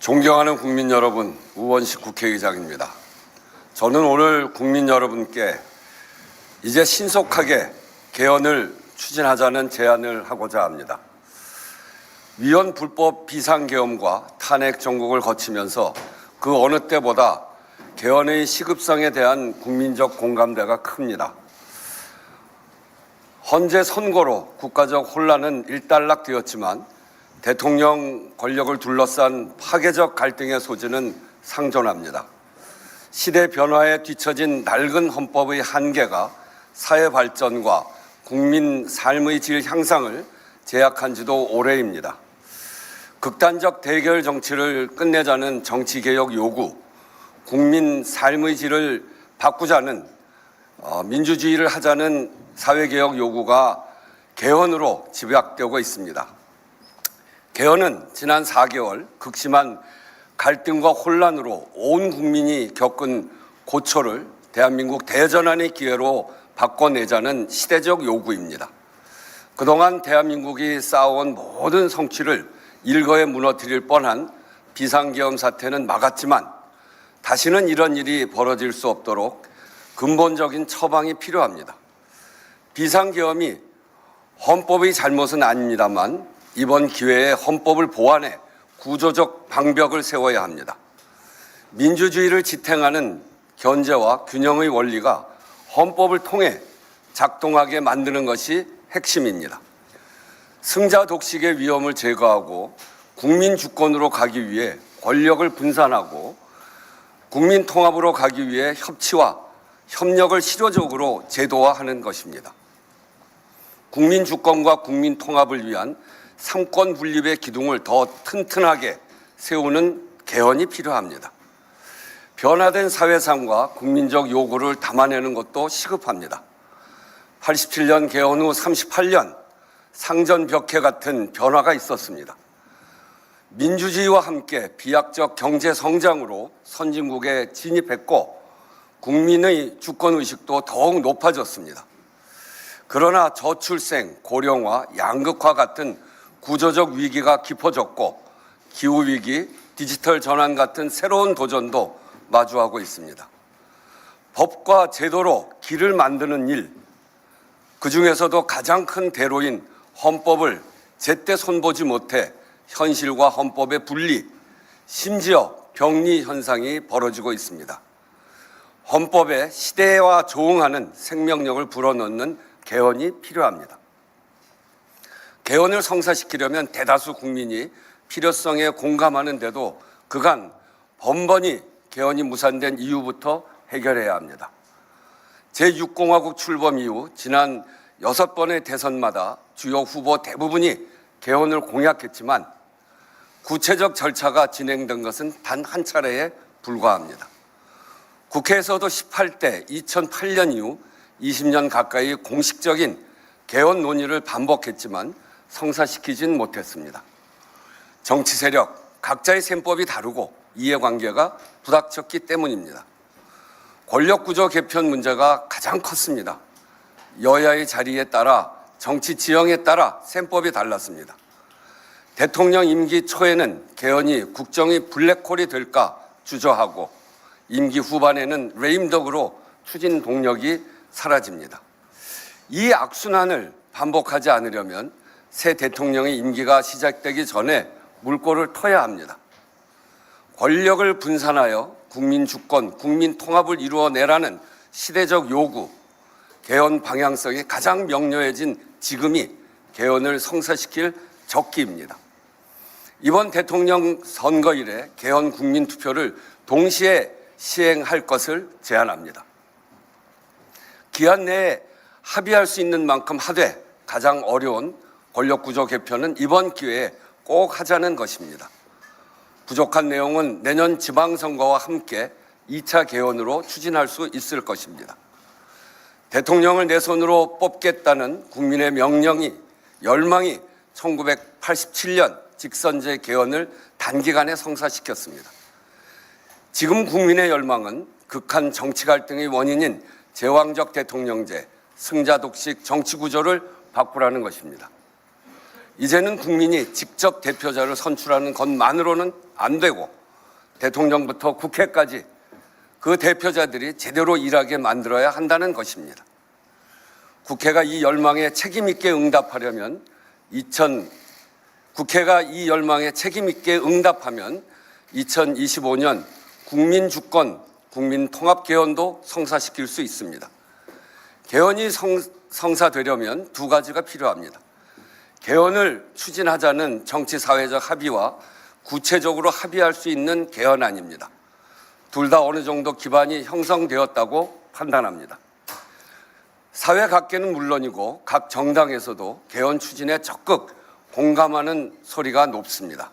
존경하는 국민 여러분, 우원식 국회의장입니다. 저는 오늘 국민 여러분께 이제 신속하게 개헌을 추진하자는 제안을 하고자 합니다. 위헌 불법 비상계엄과 탄핵 정국을 거치면서 그 어느 때보다 개헌의 시급성에 대한 국민적 공감대가 큽니다. 헌재 선고로 국가적 혼란은 일단락되었지만 대통령 권력을 둘러싼 파괴적 갈등의 소지는 상존합니다. 시대 변화에 뒤처진 낡은 헌법의 한계가 사회 발전과 국민 삶의 질 향상을 제약한 지도 오래입니다. 극단적 대결 정치를 끝내자는 정치개혁 요구, 국민 삶의 질을 바꾸자는 민주주의를 하자는 사회개혁 요구가 개헌으로 집약되고 있습니다. 개헌은 지난 4개월 극심한 갈등과 혼란으로 온 국민이 겪은 고초를 대한민국 대전환의 기회로 바꿔내자는 시대적 요구입니다. 그동안 대한민국이 쌓아온 모든 성취를 일거에 무너뜨릴 뻔한 비상계엄 사태는 막았지만 다시는 이런 일이 벌어질 수 없도록 근본적인 처방이 필요합니다. 비상계엄이 헌법의 잘못은 아닙니다만 이번 기회에 헌법을 보완해 구조적 방벽을 세워야 합니다. 민주주의를 지탱하는 견제와 균형의 원리가 헌법을 통해 작동하게 만드는 것이 핵심입니다. 승자 독식의 위험을 제거하고 국민 주권으로 가기 위해 권력을 분산하고 국민 통합으로 가기 위해 협치와 협력을 실효적으로 제도화하는 것입니다. 국민 주권과 국민 통합을 위한 삼권 분립의 기둥을 더 튼튼하게 세우는 개헌이 필요합니다. 변화된 사회상과 국민적 요구를 담아내는 것도 시급합니다. 87년 개헌 후 38년 상전벽해 같은 변화가 있었습니다. 민주주의와 함께 비약적 경제 성장으로 선진국에 진입했고 국민의 주권의식도 더욱 높아졌습니다. 그러나 저출생, 고령화, 양극화 같은 구조적 위기가 깊어졌고 기후위기, 디지털 전환 같은 새로운 도전도 마주하고 있습니다. 법과 제도로 길을 만드는 일, 그중에서도 가장 큰 대로인 헌법을 제때 손보지 못해 현실과 헌법의 분리, 심지어 병리 현상이 벌어지고 있습니다. 헌법에 시대와 조응하는 생명력을 불어넣는 개헌이 필요합니다. 개헌을 성사시키려면 대다수 국민이 필요성에 공감하는데도 그간 번번이 개헌이 무산된 이유부터 해결해야 합니다. 제6공화국 출범 이후 지난 6번의 대선마다 주요 후보 대부분이 개헌을 공약했지만 구체적 절차가 진행된 것은 단 한 차례에 불과합니다. 국회에서도 18대 2008년 이후 20년 가까이 공식적인 개헌 논의를 반복했지만 성사시키진 못했습니다. 정치 세력, 각자의 셈법이 다르고 이해관계가 부닥쳤기 때문입니다. 권력구조 개편 문제가 가장 컸습니다. 여야의 자리에 따라 정치 지형에 따라 셈법이 달랐습니다. 대통령 임기 초에는 개헌이 국정의 블랙홀이 될까 주저하고 임기 후반에는 레임덕으로 추진 동력이 사라집니다. 이 악순환을 반복하지 않으려면 새 대통령의 임기가 시작되기 전에 물꼬를 터야 합니다. 권력을 분산하여 국민 주권, 국민 통합을 이루어내라는 시대적 요구, 개헌 방향성이 가장 명료해진 지금이 개헌을 성사시킬 적기입니다. 이번 대통령 선거일에 개헌 국민투표를 동시에 시행할 것을 제안합니다. 기한 내에 합의할 수 있는 만큼 하되 가장 어려운 권력구조 개편은 이번 기회에 꼭 하자는 것입니다. 부족한 내용은 내년 지방선거와 함께 2차 개헌으로 추진할 수 있을 것입니다. 대통령을 내 손으로 뽑겠다는 국민의 명령이, 열망이 1987년 직선제 개헌을 단기간에 성사시켰습니다. 지금 국민의 열망은 극한 정치 갈등의 원인인 제왕적 대통령제, 승자 독식 정치 구조를 바꾸라는 것입니다. 이제는 국민이 직접 대표자를 선출하는 것만으로는 안 되고 대통령부터 국회까지 그 대표자들이 제대로 일하게 만들어야 한다는 것입니다. 국회가 이 열망에 책임 있게 응답하면 2025년 국민주권, 국민통합개헌도 성사시킬 수 있습니다. 개헌이 성사되려면 두 가지가 필요합니다. 개헌을 추진하자는 정치사회적 합의와 구체적으로 합의할 수 있는 개헌안입니다. 둘 다 어느 정도 기반이 형성되었다고 판단합니다. 사회 각계는 물론이고 각 정당에서도 개헌 추진에 적극 공감하는 소리가 높습니다.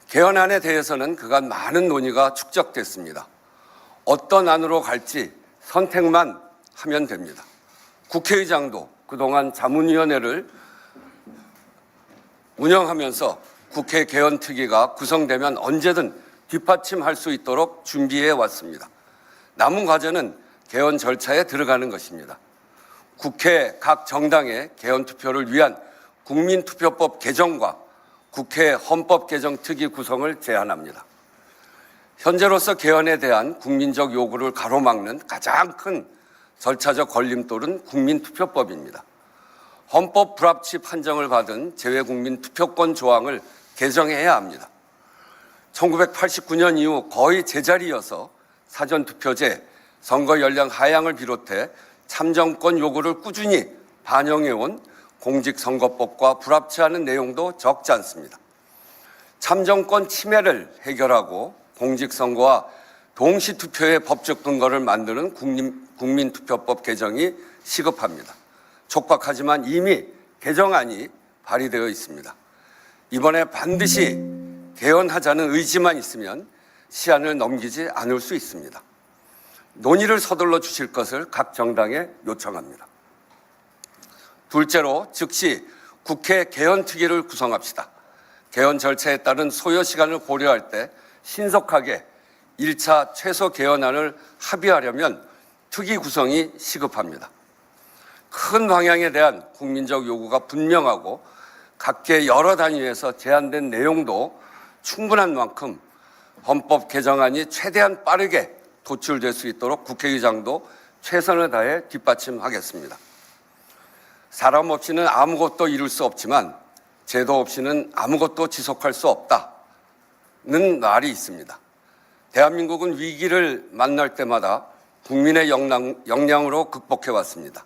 개헌안에 대해서는 그간 많은 논의가 축적됐습니다. 어떤 안으로 갈지 선택만 하면 됩니다. 국회의장도 그동안 자문위원회를 운영하면서 국회 개헌특위가 구성되면 언제든 뒷받침할 수 있도록 준비해 왔습니다. 남은 과제는 개헌 절차에 들어가는 것입니다. 국회 각 정당의 개헌 투표를 위한 국민투표법 개정과 국회 헌법개정특위 구성을 제안합니다. 현재로서 개헌에 대한 국민적 요구를 가로막는 가장 큰 절차적 걸림돌은 국민투표법입니다. 헌법 불합치 판정을 받은 재외국민투표권 조항을 개정해야 합니다. 1989년 이후 거의 제자리여서 사전투표제, 선거 연령 하향을 비롯해 참정권 요구를 꾸준히 반영해온 공직선거법과 불합치하는 내용도 적지 않습니다. 참정권 침해를 해결하고 공직선거와 동시투표의 법적 근거를 만드는 국민투표법 개정이 시급합니다. 촉박하지만 이미 개정안이 발의되어 있습니다. 이번에 반드시 개헌하자는 의지만 있으면 시한을 넘기지 않을 수 있습니다. 논의를 서둘러 주실 것을 각 정당에 요청합니다. 둘째로 즉시 국회 개헌특위를 구성합시다. 개헌 절차에 따른 소요 시간을 고려할 때 신속하게 1차 최소 개헌안을 합의하려면 특위 구성이 시급합니다. 큰 방향에 대한 국민적 요구가 분명하고 각계 여러 단위에서 제안된 내용도 충분한 만큼 헌법 개정안이 최대한 빠르게 도출될 수 있도록 국회의장도 최선을 다해 뒷받침하겠습니다. 사람 없이는 아무것도 이룰 수 없지만 제도 없이는 아무것도 지속할 수 없다는 말이 있습니다. 대한민국은 위기를 만날 때마다 국민의 역량으로 극복해왔습니다.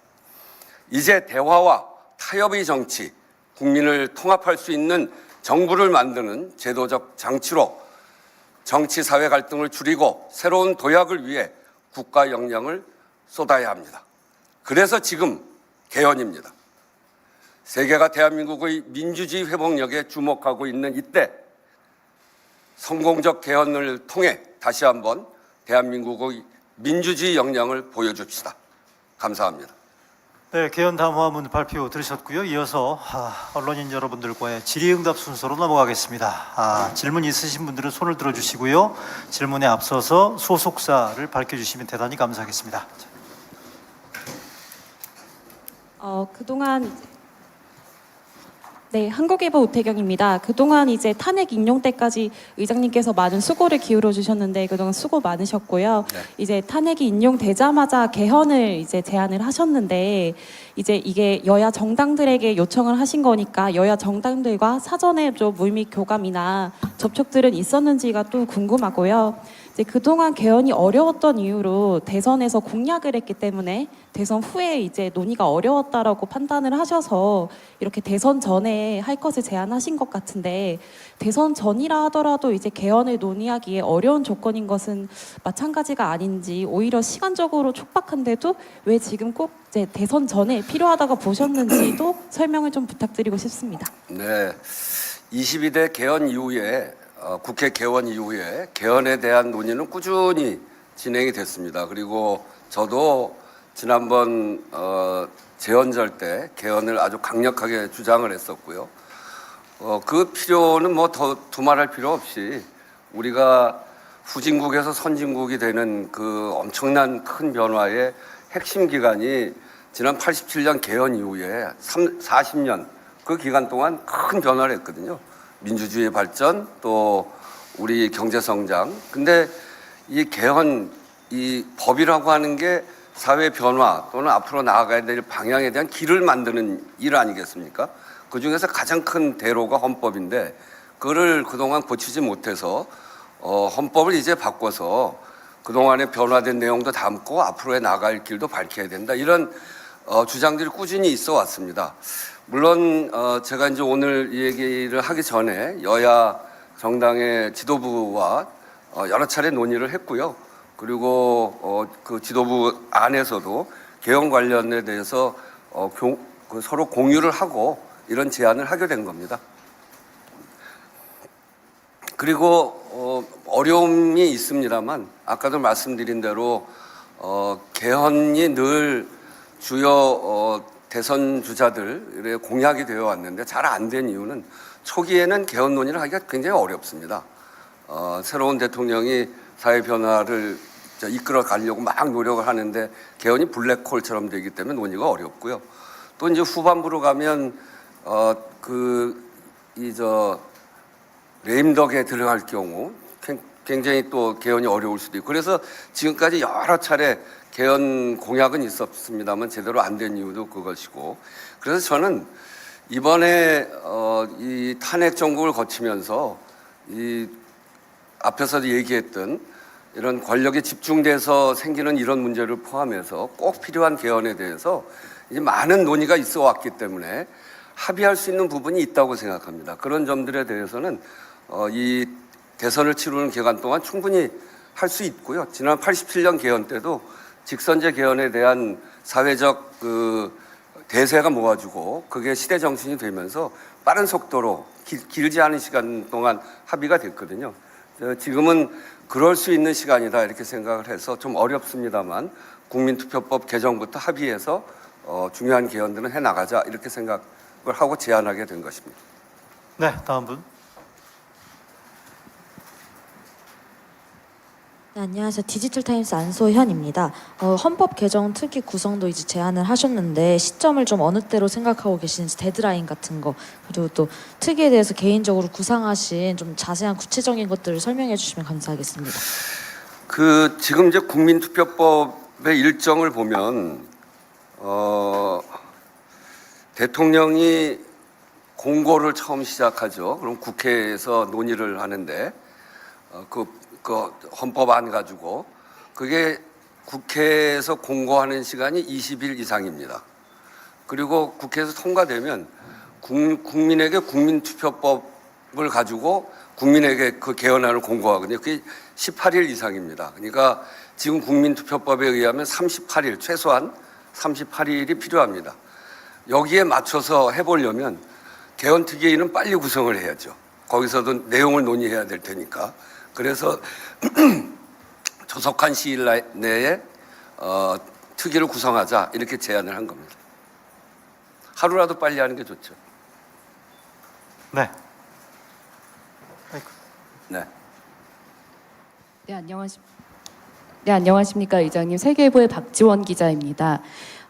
이제 대화와 타협의 정치, 국민을 통합할 수 있는 정부를 만드는 제도적 장치로 정치 사회 갈등을 줄이고 새로운 도약을 위해 국가 역량을 쏟아야 합니다. 그래서 지금 개헌입니다. 세계가 대한민국의 민주주의 회복력에 주목하고 있는 이때 성공적 개헌을 통해 다시 한번 대한민국의 민주주의 역량을 보여줍시다. 감사합니다. 네, 개헌 담화문 발표 들으셨고요. 이어서 언론인 여러분들과의 질의응답 순서로 넘어가겠습니다. 질문 있으신 분들은 손을 들어주시고요. 질문에 앞서서 소속사를 밝혀주시면 대단히 감사하겠습니다. 네, 한국일보 우태경입니다. 그동안 이제 탄핵 인용 때까지 의장님께서 많은 수고를 기울여 주셨는데 그동안 수고 많으셨고요. 네. 이제 탄핵이 인용되자마자 개헌을 이제 제안을 하셨는데 이제 이게 여야 정당들에게 요청을 하신 거니까 여야 정당들과 사전에 좀 물밑 교감이나 접촉들은 있었는지가 또 궁금하고요. 이제 그동안 개헌이 어려웠던 이유로 대선에서 공약을 했기 때문에 대선 후에 이제 논의가 어려웠다라고 판단을 하셔서 이렇게 대선 전에 할 것을 제안하신 것 같은데 대선 전이라 하더라도 이제 개헌을 논의하기에 어려운 조건인 것은 마찬가지가 아닌지 오히려 시간적으로 촉박한데도 왜 지금 꼭 이제 대선 전에 필요하다고 보셨는지도 설명을 좀 부탁드리고 싶습니다. 네, 22대 개헌 이후에 국회 개원 이후에 개헌에 대한 논의는 꾸준히 진행이 됐습니다. 그리고 저도 지난번 재헌절 때 개헌을 아주 강력하게 주장을 했었고요. 그 필요는 뭐 더 두말할 필요 없이 우리가 후진국에서 선진국이 되는 그 엄청난 큰 변화의 핵심 기간이 지난 87년 개헌 이후에 40년 그 기간 동안 큰 변화를 했거든요. 민주주의 발전 또 우리 경제 성장. 근데 이 개헌, 이 법이라고 하는 게 사회 변화 또는 앞으로 나아가야 될 방향에 대한 길을 만드는 일 아니겠습니까? 그 중에서 가장 큰 대로가 헌법인데 그거를 그동안 고치지 못해서 헌법을 이제 바꿔서 그동안에 변화된 내용도 담고 앞으로의 나아갈 길도 밝혀야 된다. 이런 주장들이 꾸준히 있어 왔습니다. 물론 제가 이제 오늘 이 얘기를 하기 전에 여야 정당의 지도부와 여러 차례 논의를 했고요. 그리고 그 지도부 안에서도 개헌 관련에 대해서 서로 공유를 하고 이런 제안을 하게 된 겁니다. 그리고 어려움이 있습니다만 아까도 말씀드린 대로 개헌이 늘 주요 대선 주자들의 공약이 되어 왔는데 잘 안 된 이유는 초기에는 개헌 논의를 하기가 굉장히 어렵습니다. 새로운 대통령이 사회 변화를 이끌어 가려고 막 노력을 하는데 개헌이 블랙홀처럼 되기 때문에 논의가 어렵고요. 또 이제 후반부로 가면 레임덕에 들어갈 경우 굉장히 또 개헌이 어려울 수도 있고 그래서 지금까지 여러 차례 개헌 공약은 있었습니다만 제대로 안 된 이유도 그것이고 그래서 저는 이번에 이 탄핵 정국을 거치면서 이 앞에서도 얘기했던 이런 권력에 집중돼서 생기는 이런 문제를 포함해서 꼭 필요한 개헌에 대해서 이제 많은 논의가 있어 왔기 때문에 합의할 수 있는 부분이 있다고 생각합니다. 그런 점들에 대해서는 이 대선을 치르는 기간 동안 충분히 할 수 있고요. 지난 87년 개헌 때도 직선제 개헌에 대한 사회적 대세가 모아지고 그게 시대 정신이 되면서 빠른 속도로 길지 않은 시간 동안 합의가 됐거든요. 지금은 그럴 수 있는 시간이다 이렇게 생각을 해서 좀 어렵습니다만 국민투표법 개정부터 합의해서 중요한 개헌들은 해나가자 이렇게 생각을 하고 제안하게 된 것입니다. 네, 다음 분. 네, 안녕하세요. 디지털타임스 안소현입니다. 헌법 개정 특위 구성도 이제 제안을 하셨는데 시점을 좀 어느 때로 생각하고 계시는지 데드라인 같은 거 그리고 또 특위에 대해서 개인적으로 구상하신 좀 자세한 구체적인 것들을 설명해 주시면 감사하겠습니다. 지금 이제 국민투표법의 일정을 보면 대통령이 공고를 처음 시작하죠. 그럼 국회에서 논의를 하는데 그 헌법안 가지고 그게 국회에서 공고하는 시간이 20일 이상입니다. 그리고 국회에서 통과되면 국민에게 국민투표법을 가지고 국민에게 그 개헌안을 공고하거든요. 그게 18일 이상입니다. 그러니까 지금 국민투표법에 의하면 38일, 최소한 38일이 필요합니다. 여기에 맞춰서 해보려면 개헌특위는 빨리 구성을 해야죠. 거기서도 내용을 논의해야 될 테니까. 그래서 조속한 시일 내에 특위를 구성하자 이렇게 제안을 한 겁니다. 하루라도 빨리 하는 게 좋죠. 네. 네. 네, 안녕하십니까 의장님. 세계부의 박지원 기자입니다.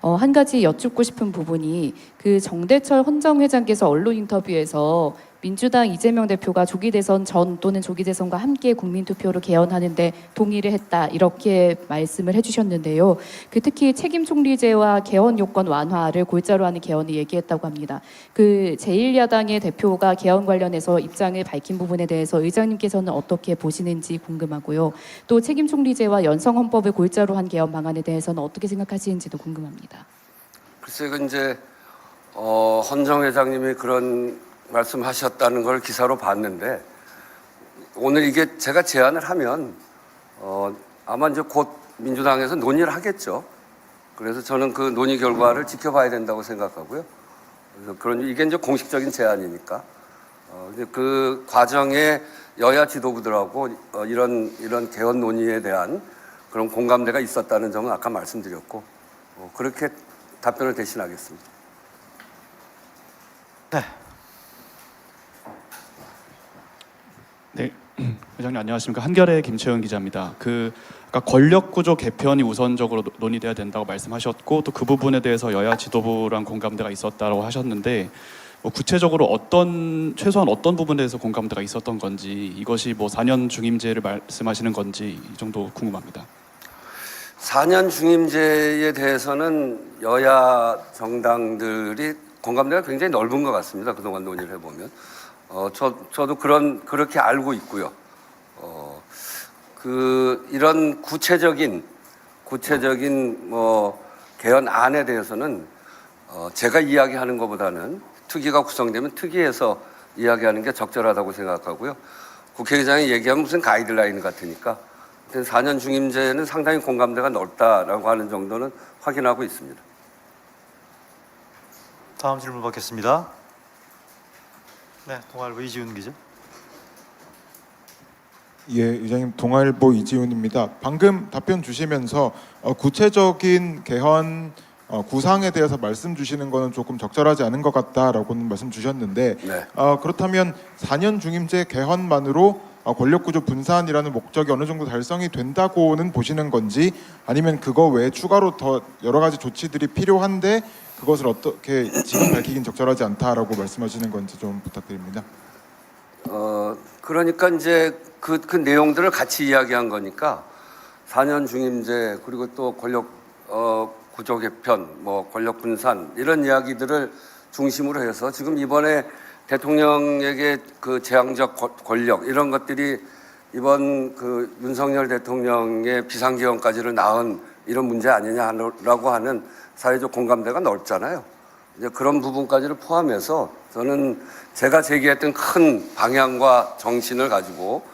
한 가지 여쭙고 싶은 부분이 그 정대철 헌정회장께서 언론 인터뷰에서 민주당 이재명 대표가 조기 대선 전 또는 조기 대선과 함께 국민투표로 개헌하는데 동의를 했다 이렇게 말씀을 해주셨는데요. 특히 책임 총리제와 개헌 요건 완화를 골자로 하는 개헌을 얘기했다고 합니다. 제1야당의 대표가 개헌 관련해서 입장을 밝힌 부분에 대해서 의장님께서는 어떻게 보시는지 궁금하고요. 또 책임 총리제와 연성 헌법을 골자로 한 개헌 방안에 대해서는 어떻게 생각하시는지도 궁금합니다. 글쎄, 이제 헌정 회장님이 그런 말씀하셨다는 걸 기사로 봤는데 오늘 이게 제가 제안을 하면 아마 이제 곧 민주당에서 논의를 하겠죠. 그래서 저는 그 논의 결과를 지켜봐야 된다고 생각하고요. 그래서 이게 이제 공식적인 제안이니까 그 과정에 여야 지도부들하고 이런 개헌 논의에 대한 그런 공감대가 있었다는 점은 아까 말씀드렸고 그렇게 답변을 대신하겠습니다. 네. 네, 회장님 안녕하십니까. 한겨레 김채영 기자입니다. 아까 권력구조 개편이 우선적으로 논의돼야 된다고 말씀하셨고 또 그 부분에 대해서 여야 지도부랑 공감대가 있었다고 하셨는데 구체적으로 최소한 어떤 부분에 대해서 공감대가 있었던 건지, 이것이 뭐 4년 중임제를 말씀하시는 건지 이 정도 궁금합니다. 4년 중임제에 대해서는 여야 정당들이 공감대가 굉장히 넓은 것 같습니다. 그동안 논의를 해보면. 저도 그렇게 알고 있고요. 이런 구체적인 뭐 개헌안에 대해서는 제가 이야기하는 것보다는 특위가 구성되면 특위에서 이야기하는 게 적절하다고 생각하고요. 국회의장이 얘기하면 무슨 가이드라인 같으니까 4년 중임제는 상당히 공감대가 넓다라고 하는 정도는 확인하고 있습니다. 다음 질문 받겠습니다. 네, 동아일보 이지훈 기자. 예, 의장님, 동아일보 이지훈입니다. 방금 답변 주시면서 구체적인 개헌 구상에 대해서 말씀 주시는 거는 조금 적절하지 않은 것 같다라고는 말씀 주셨는데, 네. 그렇다면 4년 중임제 개헌만으로 권력구조 분산이라는 목적이 어느 정도 달성이 된다고는 보시는 건지, 아니면 그거 외에 추가로 더 여러 가지 조치들이 필요한데 그것을 어떻게 지금 밝히긴 적절하지 않다라고 말씀하시는 건지 좀 부탁드립니다. 그러니까 이제 그 내용들을 같이 이야기한 거니까 4년 중임제 그리고 또 권력 구조 개편, 뭐 권력 분산 이런 이야기들을 중심으로 해서 지금 이번에 대통령에게 그 제왕적 권력 이런 것들이 이번 그 윤석열 대통령의 비상기원까지를 낳은 이런 문제 아니냐라고 하는 사회적 공감대가 넓잖아요. 이제 그런 부분까지를 포함해서 저는 제가 제기했던 큰 방향과 정신을 가지고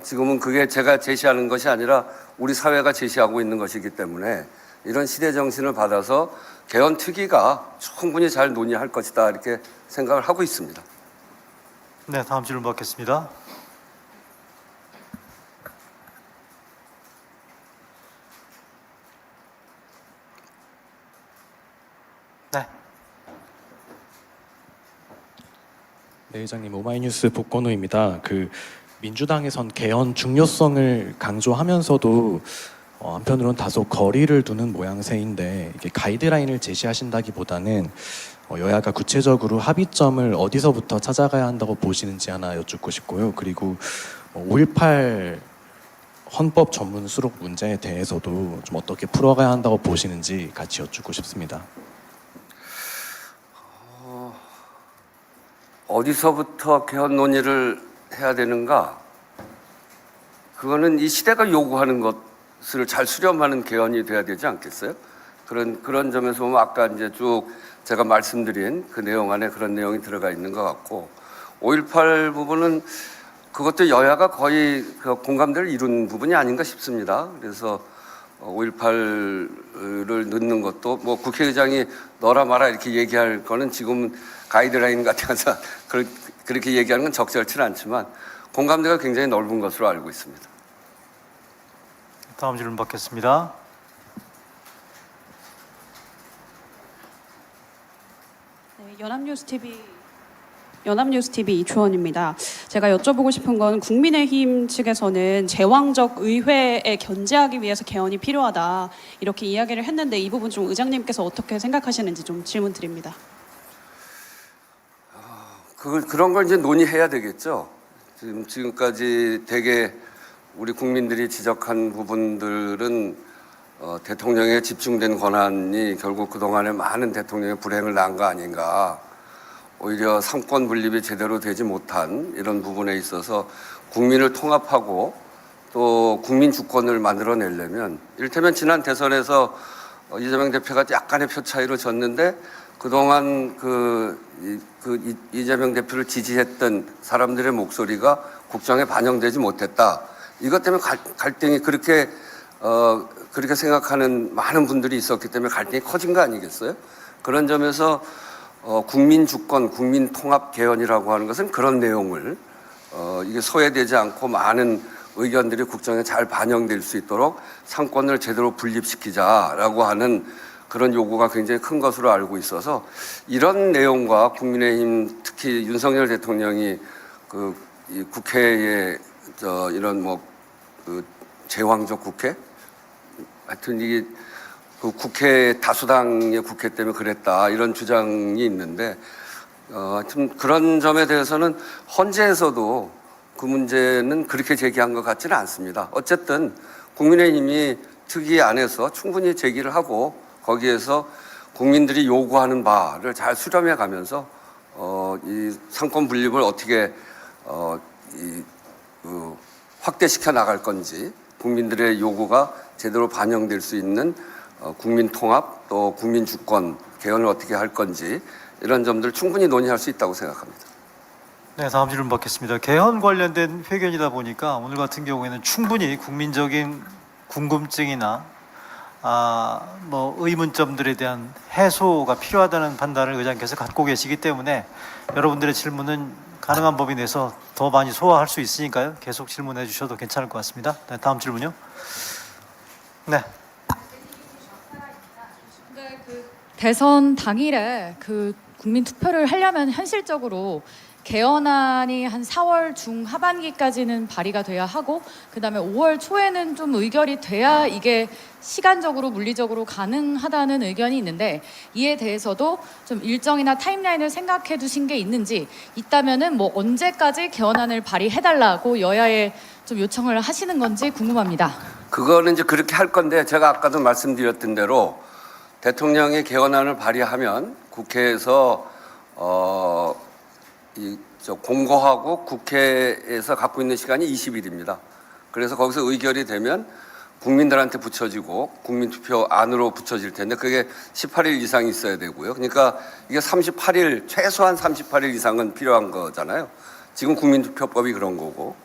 지금은 그게 제가 제시하는 것이 아니라 우리 사회가 제시하고 있는 것이기 때문에 이런 시대 정신을 받아서 개헌 특위가 충분히 잘 논의할 것이다 이렇게 생각을 하고 있습니다. 네, 다음 질문 받겠습니다. 네. 네, 회장님, 오마이뉴스 복건우입니다. 민주당에선 개헌 중요성을 강조하면서도 한편으로는 다소 거리를 두는 모양새인데, 이게 가이드라인을 제시하신다기보다는 여야가 구체적으로 합의점을 어디서부터 찾아가야 한다고 보시는지 하나 여쭙고 싶고요. 그리고 5.18 헌법 전문 수록 문제에 대해서도 좀 어떻게 풀어가야 한다고 보시는지 같이 여쭙고 싶습니다. 어디서부터 개헌 논의를 해야 되는가? 그거는 이 시대가 요구하는 것을 잘 수렴하는 개헌이 돼야 되지 않겠어요? 그런 점에서 보면 아까 이제 쭉 제가 말씀드린 그 내용 안에 그런 내용이 들어가 있는 것 같고, 5.18 부분은 그것도 여야가 거의 그 공감대를 이룬 부분이 아닌가 싶습니다. 그래서 5.18을 넣는 것도 뭐 국회의장이 넣어라 마라 이렇게 얘기할 거는 지금 가이드라인 같아서 그렇게 얘기하는 건 적절치는 않지만 공감대가 굉장히 넓은 것으로 알고 있습니다. 다음 질문 받겠습니다. 네, 연합뉴스TV 이주원입니다. 제가 여쭤보고 싶은 건 국민의힘 측에서는 제왕적 의회에 견제하기 위해서 개헌이 필요하다 이렇게 이야기를 했는데 이 부분 좀 의장님께서 어떻게 생각하시는지 좀 질문 드립니다. 그런 걸 이제 논의해야 되겠죠. 지금까지 되게 우리 국민들이 지적한 부분들은 대통령에 집중된 권한이 결국 그동안에 많은 대통령의 불행을 낳은 거 아닌가. 오히려 삼권 분립이 제대로 되지 못한 이런 부분에 있어서 국민을 통합하고 또 국민 주권을 만들어내려면, 이를테면 지난 대선에서 이재명 대표가 약간의 표 차이로 졌는데 그동안 이재명 대표를 지지했던 사람들의 목소리가 국정에 반영되지 못했다. 이것 때문에 갈등이 그렇게 생각하는 많은 분들이 있었기 때문에 갈등이 커진 거 아니겠어요? 그런 점에서 국민 주권, 국민 통합 개헌이라고 하는 것은 그런 내용을 이게 소외되지 않고 많은 의견들이 국정에 잘 반영될 수 있도록 상권을 제대로 분립시키자라고 하는 그런 요구가 굉장히 큰 것으로 알고 있어서 이런 내용과 국민의힘 특히 윤석열 대통령이 이 국회에 이런 제왕적 국회, 하여튼 이게 국회 다수당의 국회 때문에 그랬다 이런 주장이 있는데 좀 그런 점에 대해서는 헌재에서도 그 문제는 그렇게 제기한 것 같지는 않습니다. 어쨌든 국민의힘이 특위 안에서 충분히 제기를 하고 거기에서 국민들이 요구하는 바를 잘 수렴해 가면서 이 상권 분립을 어떻게 확대시켜 나갈 건지 국민들의 요구가 제대로 반영될 수 있는 국민 통합 또 국민 주권 개헌을 어떻게 할 건지 이런 점들 충분히 논의할 수 있다고 생각합니다. 네, 다음 질문 받겠습니다. 개헌 관련된 회견이다 보니까 오늘 같은 경우에는 충분히 국민적인 궁금증이나 뭐 의문점들에 대한 해소가 필요하다는 판단을 의장께서 갖고 계시기 때문에 여러분들의 질문은 가능한 범위 내에서 더 많이 소화할 수 있으니까요. 계속 질문해 주셔도 괜찮을 것 같습니다. 네, 다음 질문요. 네. 대선 당일에 그 국민 투표를 하려면 현실적으로 개헌안이 한 4월 중하반기까지는 발의가 돼야 하고 그다음에 5월 초에는 좀 의결이 돼야 이게 시간적으로 물리적으로 가능하다는 의견이 있는데 이에 대해서도 좀 일정이나 타임라인을 생각해 두신 게 있는지 있다면은 뭐 언제까지 개헌안을 발의해달라고 여야에 좀 요청을 하시는 건지 궁금합니다. 그거는 이제 그렇게 할 건데 제가 아까도 말씀드렸던 대로 대통령이 개헌안을 발의하면 국회에서 공고하고 국회에서 갖고 있는 시간이 20일입니다. 그래서 거기서 의결이 되면 국민들한테 붙여지고 국민투표 안으로 붙여질 텐데 그게 18일 이상 있어야 되고요. 그러니까 이게 38일, 최소한 38일 이상은 필요한 거잖아요. 지금 국민투표법이 그런 거고.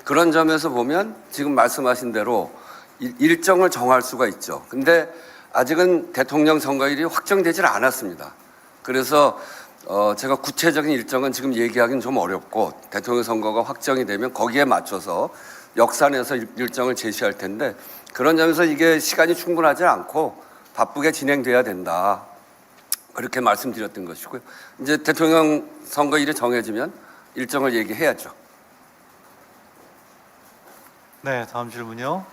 그런 점에서 보면 지금 말씀하신 대로 일정을 정할 수가 있죠. 근데 아직은 대통령 선거일이 확정되질 않았습니다. 그래서 제가 구체적인 일정은 지금 얘기하기는 좀 어렵고 대통령 선거가 확정이 되면 거기에 맞춰서 역산해서 일정을 제시할 텐데 그런 점에서 이게 시간이 충분하지 않고 바쁘게 진행돼야 된다. 그렇게 말씀드렸던 것이고요. 이제 대통령 선거일이 정해지면 일정을 얘기해야죠. 네, 다음 질문요.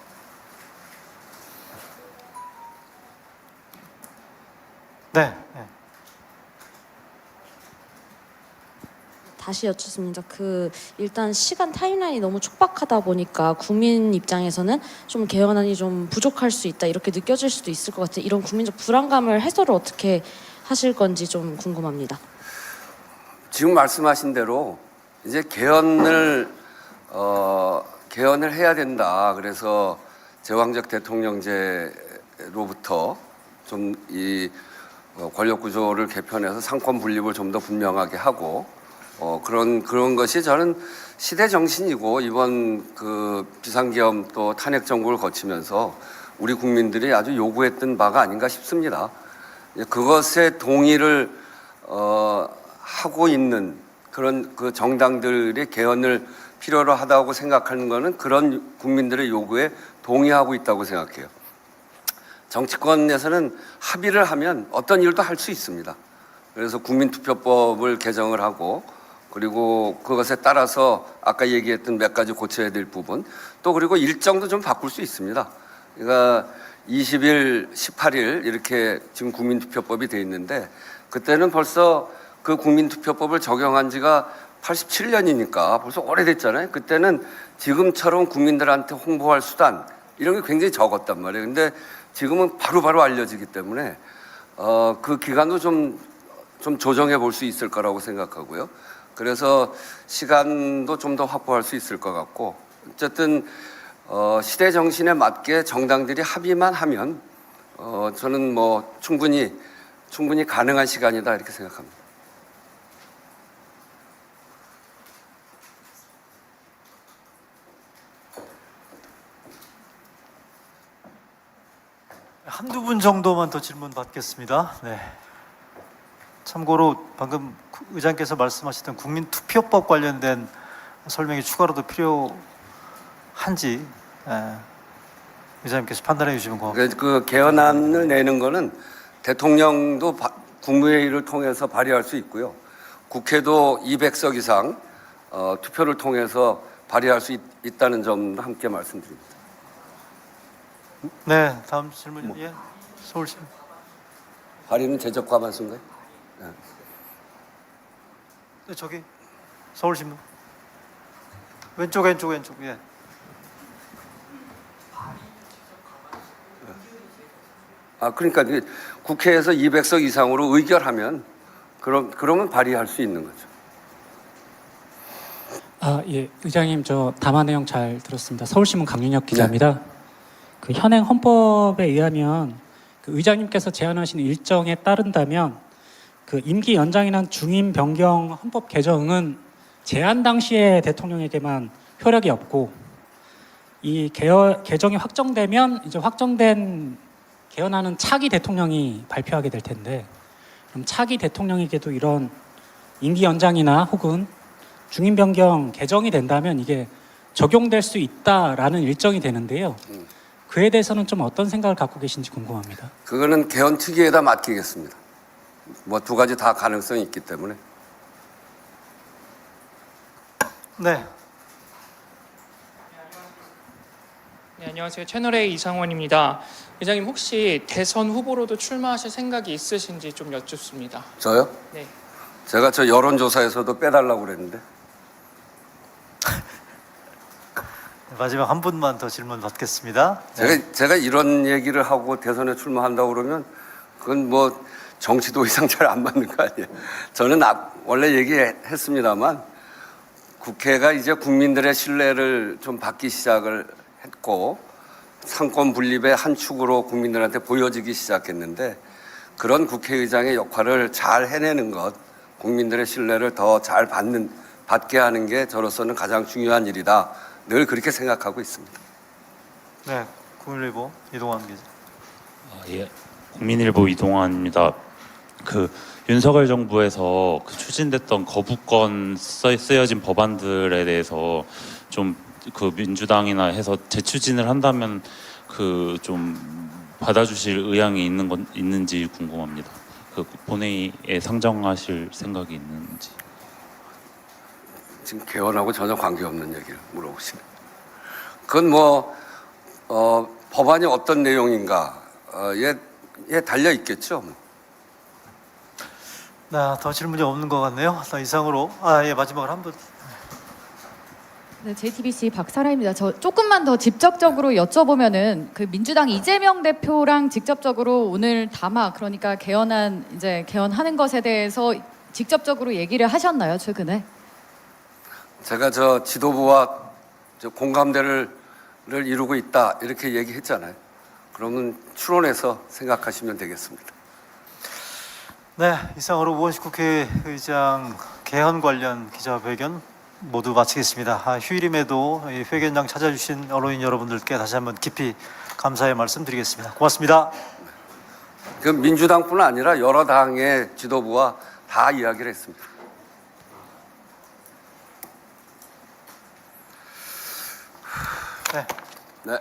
네. 다시 여쭙습니다. 일단 시간 타임라인이 너무 촉박하다 보니까 국민 입장에서는 좀 개헌안이 좀 부족할 수 있다 이렇게 느껴질 수도 있을 것 같아요. 이런 국민적 불안감을 해소를 어떻게 하실 건지 좀 궁금합니다. 지금 말씀하신 대로 이제 개헌을 해야 된다. 그래서 제왕적 대통령제로부터 좀 이 권력 구조를 개편해서 상권 분립을 좀 더 분명하게 하고 그런 것이 저는 시대 정신이고 이번 그 비상계엄 또 탄핵 정국을 거치면서 우리 국민들이 아주 요구했던 바가 아닌가 싶습니다. 그것에 동의를 하고 있는 그런 그 정당들의 개헌을 필요로 하다고 생각하는 것은 그런 국민들의 요구에 동의하고 있다고 생각해요. 정치권에서는 합의를 하면 어떤 일도 할 수 있습니다. 그래서 국민투표법을 개정을 하고 그리고 그것에 따라서 아까 얘기했던 몇 가지 고쳐야 될 부분 또 그리고 일정도 좀 바꿀 수 있습니다. 그러니까 20일, 18일 이렇게 지금 국민투표법이 돼 있는데 그때는 벌써 그 국민투표법을 적용한 지가 87년이니까 벌써 오래됐잖아요. 그때는 지금처럼 국민들한테 홍보할 수단 이런 게 굉장히 적었단 말이에요. 근데 지금은 바로바로 알려지기 때문에 그 기간도 좀 조정해 볼 수 있을 거라고 생각하고요. 그래서 시간도 좀 더 확보할 수 있을 것 같고 어쨌든 시대 정신에 맞게 정당들이 합의만 하면 저는 뭐 충분히 가능한 시간이다 이렇게 생각합니다. 한두 분 정도만 더 질문 받겠습니다. 네. 참고로 방금 의장께서 말씀하셨던 국민투표법 관련된 설명이 추가로도 필요한지 의장님께서 판단해 주시면 고맙습니다. 그 개헌안을 내는 거는 대통령도 국무회의를 통해서 발의할 수 있고요. 국회도 200석 이상 투표를 통해서 발의할 수 있다는 점도 함께 말씀드립니다. 네, 다음 질문. 예, 서울시. 발의는 제적 과반수인가요? 네. 네, 저기 서울신문 왼쪽 예. 그러니까 이게 국회에서 200석 이상으로 의결하면 그러면 발의할 수 있는 거죠. 예, 의장님 저 담화 내용 잘 들었습니다. 서울신문 강윤혁 기자입니다. 그 현행 헌법에 의하면 그 의장님께서 제안하신 일정에 따른다면 그 임기 연장이나 중임 변경 헌법 개정은 제안 당시에 대통령에게만 효력이 없고 이 개정이 확정되면 이제 확정된 개헌하는 차기 대통령이 발표하게 될 텐데 그럼 차기 대통령에게도 이런 임기 연장이나 혹은 중임 변경 개정이 된다면 이게 적용될 수 있다라는 일정이 되는데요. 그에 대해서는 좀 어떤 생각을 갖고 계신지 궁금합니다. 그거는 개헌 특위에다 맡기겠습니다. 뭐 두 가지 다 가능성이 있기 때문에. 네. 네, 안녕하세요. 채널A 이상원입니다. 회장님 혹시 대선 후보로도 출마하실 생각이 있으신지 좀 여쭙습니다. 저요? 네. 제가 저 여론조사에서도 빼달라고 그랬는데. 마지막 한 분만 더 질문 받겠습니다. 제가 이런 얘기를 하고 대선에 출마한다고 그러면 그건 뭐 정치도 이상 잘 안 맞는 거 아니에요. 저는 원래 얘기했습니다만 국회가 이제 국민들의 신뢰를 좀 받기 시작을 했고 상권 분립의 한 축으로 국민들한테 보여지기 시작했는데 그런 국회의장의 역할을 잘 해내는 것, 국민들의 신뢰를 더 잘 받게 하는 게 저로서는 가장 중요한 일이다. 늘 그렇게 생각하고 있습니다. 네, 국민일보 이동환 기자. 예, 국민일보 이동환입니다. 그 윤석열 정부에서 그 추진됐던 거부권 쓰여진 법안들에 대해서 좀 그 민주당이나 해서 재추진을 한다면 그 좀 받아주실 의향이 있는지 궁금합니다. 그 본회의에 상정하실 생각이 있는지. 지금 개헌하고 전혀 관계없는 얘기를 물어보시네. 그건 뭐 법안이 어떤 내용인가에 달려 있겠죠. 네, 더 질문이 없는 것 같네요. 이상으로 예, 마지막으로 한 분. 네, JTBC 박사라입니다. 저 조금만 더 직접적으로 여쭤보면은 그 민주당 이재명 대표랑 직접적으로 오늘 담화 그러니까 개헌하는 것에 대해서 직접적으로 얘기를 하셨나요, 최근에? 제가 저 지도부와 공감대를 이루고 있다 이렇게 얘기했잖아요. 그러면 추론해서 생각하시면 되겠습니다. 네, 이상으로 우원식 국회의장 개헌 관련 기자회견 모두 마치겠습니다. 휴일임에도 이 회견장 찾아주신 언론인 여러분들께 다시 한번 깊이 감사의 말씀드리겠습니다. 고맙습니다. 그 민주당뿐 아니라 여러 당의 지도부와 다 이야기를 했습니다. 네. 네.